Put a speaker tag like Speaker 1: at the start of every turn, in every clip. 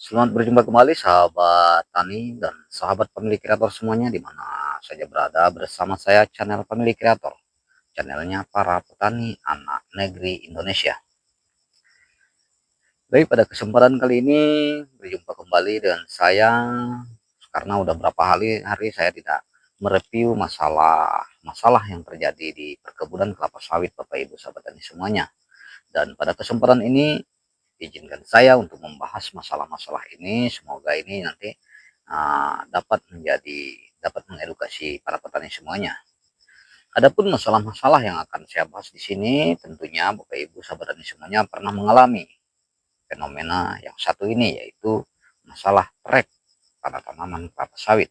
Speaker 1: Selamat berjumpa kembali sahabat tani dan sahabat pemilik kreator semuanya di mana saja berada bersama saya channel pemilik kreator, channelnya para petani anak negeri Indonesia. Baik, pada kesempatan kali ini berjumpa kembali dengan saya karena udah berapa hari saya tidak mereview masalah yang terjadi di perkebunan kelapa sawit Bapak Ibu sahabat tani semuanya. Dan pada kesempatan ini izinkan saya untuk membahas masalah-masalah ini. Semoga ini nanti dapat mengedukasi para petani semuanya. Adapun masalah-masalah yang akan saya bahas di sini, tentunya Bapak Ibu sahabat tani semuanya pernah mengalami fenomena yang satu ini, yaitu masalah trek pada tanaman kelapa sawit.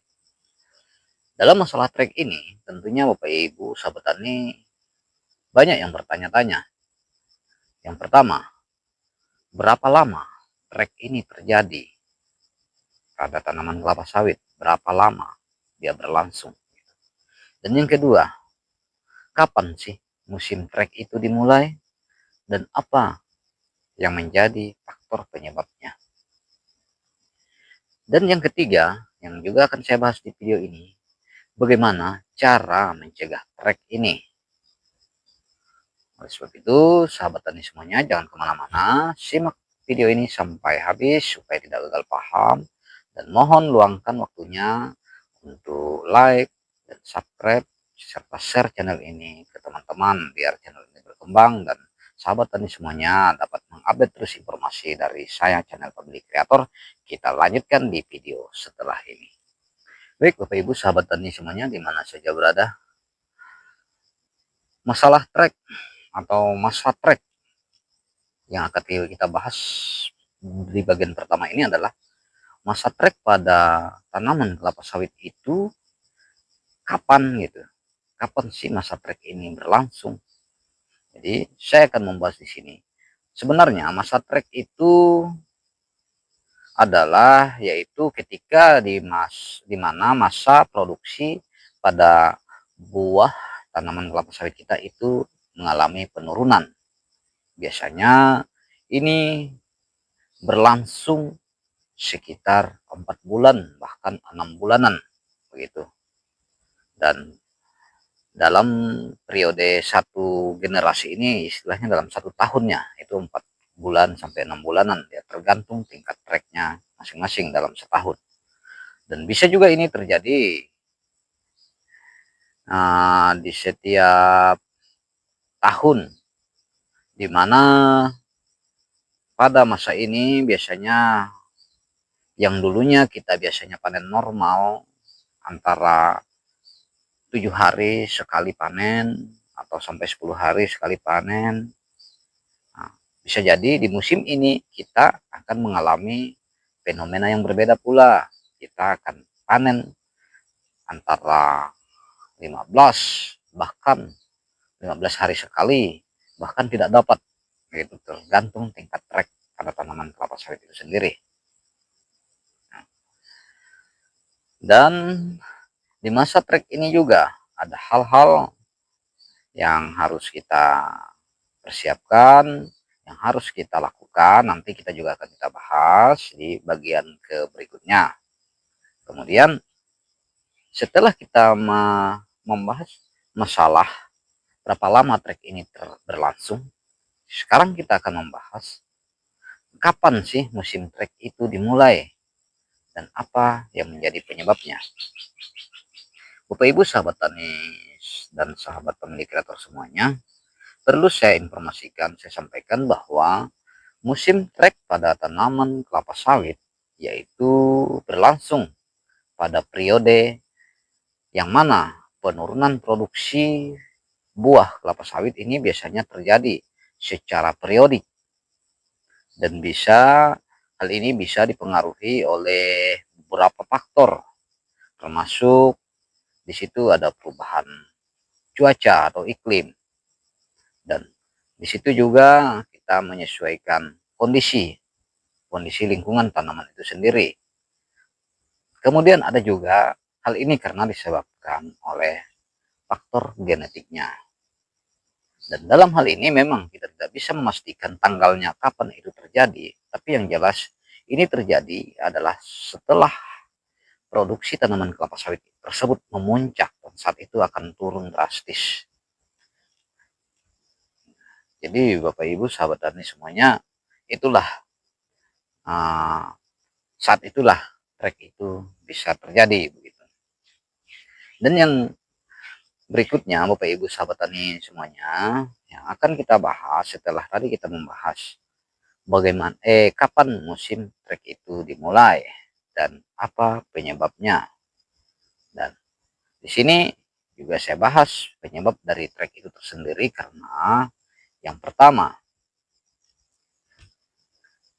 Speaker 1: Dalam masalah trek ini, tentunya Bapak Ibu sahabat tani banyak yang bertanya-tanya. Yang pertama, berapa lama trek ini terjadi pada tanaman kelapa sawit? Berapa lama dia berlangsung? Dan yang kedua, kapan sih musim trek itu dimulai? Dan apa yang menjadi faktor penyebabnya? Dan yang ketiga, yang juga akan saya bahas di video ini, bagaimana cara mencegah trek ini. Oleh sebab itu, sahabat tani semuanya jangan kemana-mana, simak video ini sampai habis supaya tidak gagal paham. Dan mohon luangkan waktunya untuk like dan subscribe serta share channel ini ke teman-teman biar channel ini berkembang dan sahabat tani semuanya dapat mengupdate terus informasi dari saya channel pemilik kreator. Kita lanjutkan di video setelah ini. Baik Bapak Ibu sahabat tani semuanya dimana saja berada, masalah trek atau masa trek yang akan kita bahas di bagian pertama ini adalah masa trek pada tanaman kelapa sawit itu kapan gitu. Kapan sih masa trek ini berlangsung? Jadi saya akan membahas di sini. Sebenarnya masa trek itu adalah yaitu ketika di mana masa produksi pada buah tanaman kelapa sawit kita itu mengalami penurunan. Biasanya ini berlangsung sekitar 4 bulan bahkan 6 bulanan begitu. Dan dalam periode satu generasi ini istilahnya dalam 1 tahunnya itu 4 bulan sampai 6 bulanan ya, tergantung tingkat treknya masing-masing dalam setahun. Dan bisa juga ini terjadi di setiap tahun, di mana pada masa ini biasanya yang dulunya kita biasanya panen normal antara 7 hari sekali panen atau sampai 10 hari sekali panen. Nah, bisa jadi di musim ini kita akan mengalami fenomena yang berbeda pula. Kita akan panen antara 15 bahkan 15 hari sekali, bahkan tidak dapat. Itu tergantung tingkat trek pada tanaman kelapa sawit itu sendiri. Dan di masa trek ini juga ada hal-hal yang harus kita persiapkan, yang harus kita lakukan. Nanti kita juga akan kita bahas di bagian ke berikutnya. Kemudian setelah kita membahas masalah berapa lama trek ini berlangsung, sekarang kita akan membahas kapan sih musim trek itu dimulai dan apa yang menjadi penyebabnya. Bapak Ibu sahabat tani dan sahabat pemilik kreator semuanya, perlu saya informasikan, saya sampaikan bahwa musim trek pada tanaman kelapa sawit yaitu berlangsung pada periode yang mana penurunan produksi buah kelapa sawit ini biasanya terjadi secara periodik, dan hal ini bisa dipengaruhi oleh beberapa faktor, termasuk di situ ada perubahan cuaca atau iklim, dan di situ juga kita menyesuaikan kondisi lingkungan tanaman itu sendiri. Kemudian ada juga hal ini karena disebabkan oleh faktor genetiknya. Dan dalam hal ini memang kita tidak bisa memastikan tanggalnya kapan itu terjadi, tapi yang jelas Ini terjadi adalah setelah produksi tanaman kelapa sawit tersebut memuncak, dan saat itu akan turun drastis. Jadi Bapak Ibu sahabat tani semuanya, itulah saat itulah trek itu bisa terjadi begitu. Dan yang berikutnya Bapak Ibu sahabat tani semuanya, yang akan kita bahas setelah tadi kita membahas bagaimana kapan musim trek itu dimulai dan apa penyebabnya. Dan di sini juga saya bahas penyebab dari trek itu tersendiri, karena yang pertama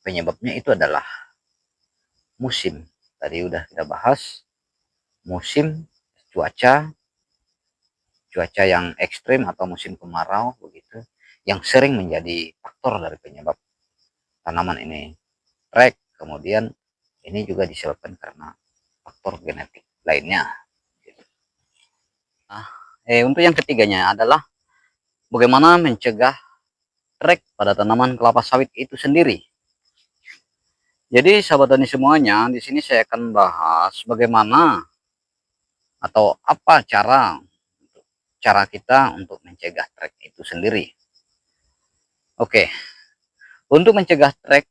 Speaker 1: penyebabnya itu adalah musim. Tadi udah kita bahas musim, cuaca yang ekstrim atau musim kemarau begitu, yang sering menjadi faktor dari penyebab tanaman ini trek. Kemudian ini juga disebabkan karena faktor genetik lainnya. Nah, untuk yang ketiganya adalah bagaimana mencegah trek pada tanaman kelapa sawit itu sendiri. Jadi sahabat tani semuanya, di sini saya akan bahas bagaimana atau apa cara kita untuk mencegah trek itu sendiri. Oke, untuk mencegah trek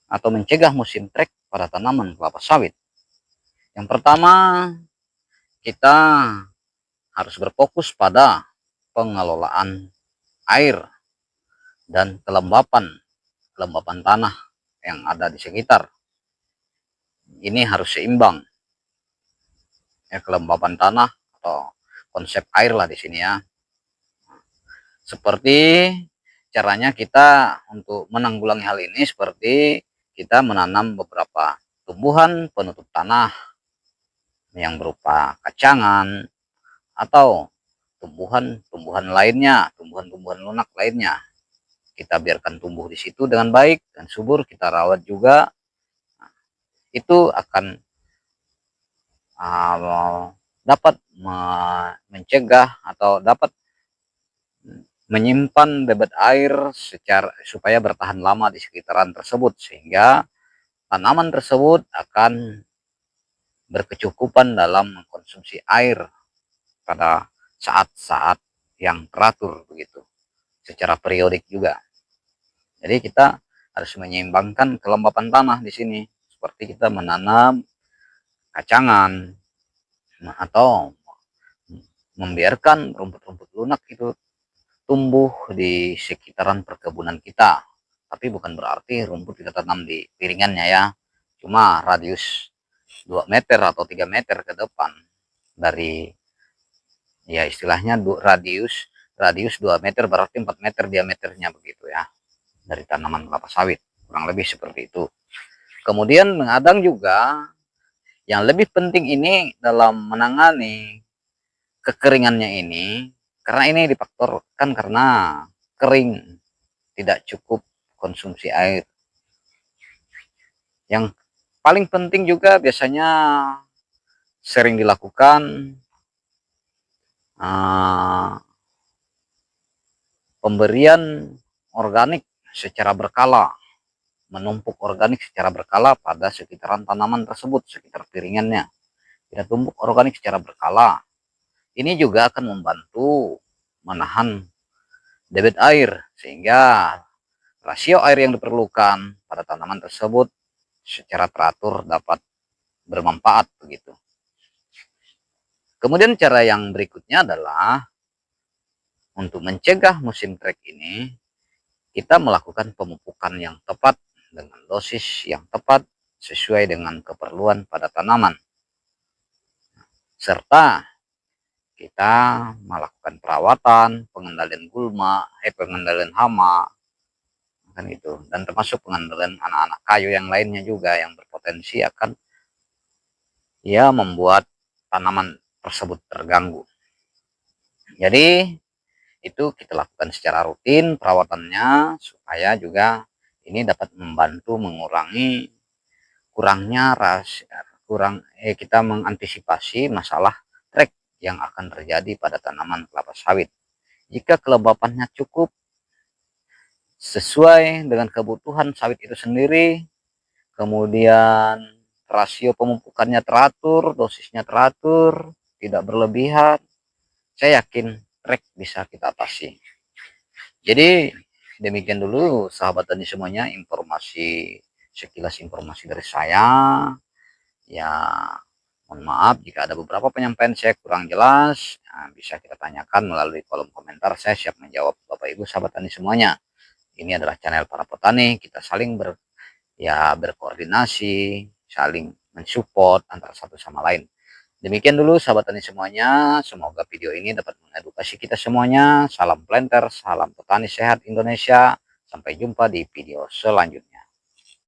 Speaker 1: atau mencegah musim trek pada tanaman kelapa sawit, yang pertama kita harus berfokus pada pengelolaan air dan kelembapan tanah yang ada di sekitar. Ini harus seimbang, ya, kelembapan tanah atau konsep air lah di sini ya. Seperti caranya kita untuk menanggulangi hal ini, seperti kita menanam beberapa tumbuhan penutup tanah yang berupa kacangan atau tumbuhan lainnya, tumbuhan lunak lainnya. Kita biarkan tumbuh di situ dengan baik dan subur, kita rawat juga. Itu akan dapat mencegah atau dapat menyimpan debit air supaya bertahan lama di sekitaran tersebut, sehingga tanaman tersebut akan berkecukupan dalam mengkonsumsi air pada saat-saat yang teratur begitu, secara periodik juga. Jadi kita harus menyeimbangkan kelembapan tanah di sini, seperti kita menanam kacangan atau membiarkan rumput-rumput lunak itu tumbuh di sekitaran perkebunan kita. Tapi bukan berarti rumput kita tanam di piringannya ya, cuma radius 2 meter atau 3 meter ke depan dari, ya istilahnya radius 2 meter berarti 4 meter diameternya begitu ya, dari tanaman kelapa sawit, kurang lebih seperti itu. Kemudian mengadang juga yang lebih penting ini dalam menangani kekeringannya ini, karena ini difaktorkan karena kering, tidak cukup konsumsi air. Yang paling penting juga biasanya sering dilakukan pemberian organik secara berkala, menumpuk organik secara berkala pada sekitaran tanaman tersebut, sekitar piringannya. Kita tumpuk organik secara berkala. Ini juga akan membantu menahan debit air, sehingga rasio air yang diperlukan pada tanaman tersebut secara teratur dapat bermanfaat begitu. Kemudian cara yang berikutnya adalah untuk mencegah musim trek ini, kita melakukan pemupukan yang tepat dengan dosis yang tepat sesuai dengan keperluan pada tanaman, serta kita melakukan perawatan, pengendalian gulma, pengendalian hama, kan itu, dan termasuk pengendalian anak-anak kayu yang lainnya juga yang berpotensi akan ya membuat tanaman tersebut terganggu. Jadi itu kita lakukan secara rutin perawatannya, supaya juga ini dapat membantu mengurangi kita mengantisipasi masalah trek yang akan terjadi pada tanaman kelapa sawit. Jika kelembapannya cukup, sesuai dengan kebutuhan sawit itu sendiri, kemudian rasio pemupukannya teratur, dosisnya teratur, tidak berlebihan, saya yakin trek bisa kita atasi. Jadi demikian dulu sahabat tani semuanya, sekilas informasi dari saya. Ya, mohon maaf jika ada beberapa penyampaian saya kurang jelas, nah, bisa kita tanyakan melalui kolom komentar. Saya siap menjawab Bapak Ibu sahabat tani semuanya. Ini adalah channel para petani, kita saling berkoordinasi, saling mensupport antara satu sama lain. Demikian dulu sahabat tani semuanya, semoga video ini dapat mengedukasi kita semuanya. Salam planter, salam petani sehat Indonesia. Sampai jumpa di video selanjutnya.